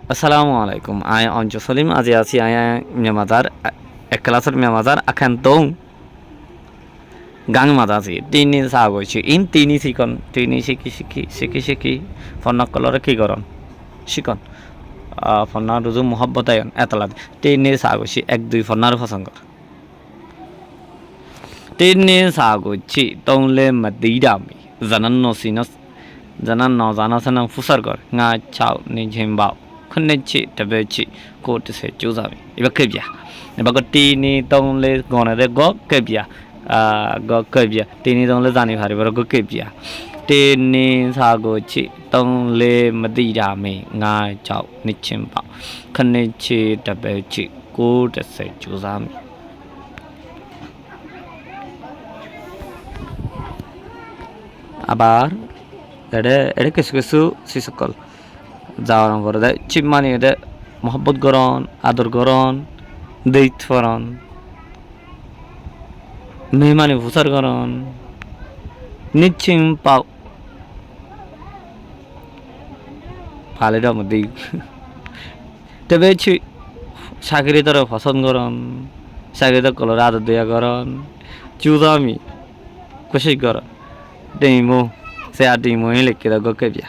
Assalamualaikum. I am Joselim Aziasi. I am Myanmar. A class of Myanmar. Akan tong gang madasi. Tini sago chi. In tini sikon. Tini shiki. Fonna color ki goron. Shikon. Fonna ruzu muhabbatayon. Atalat. Tini sago chi. Ek dui fonna rufasangor. Tini sago chi. Tong le madidami. Zanan no sinos. Zanan no zanasanang fusargor. Nga chao ni jimbao. Khunnechi tabechi ko to se chuzami iba kebya iba ko tini tong le gona de go kebya tini tong le zani phari baro go kebya tini sago chi tong le madira me nga chao nichimba khunnechi tabechi ko to se chuzami abar ede kesu sisakol যাওয়ার পরে দেয় চিম্মানি এদের মহব্বত করন আদর করন দৈত করন মেহমানি ভুসার করন নিচ্ছিম পাও ফালের মধ্যে তবে চাকরি তোর পছন্দ করন চাকরি তো কলর আদর দেয়া করন চুদামি কোশিশ করন ডিমো সে আর ডিমোই লেখে দাও গোকে বিয়া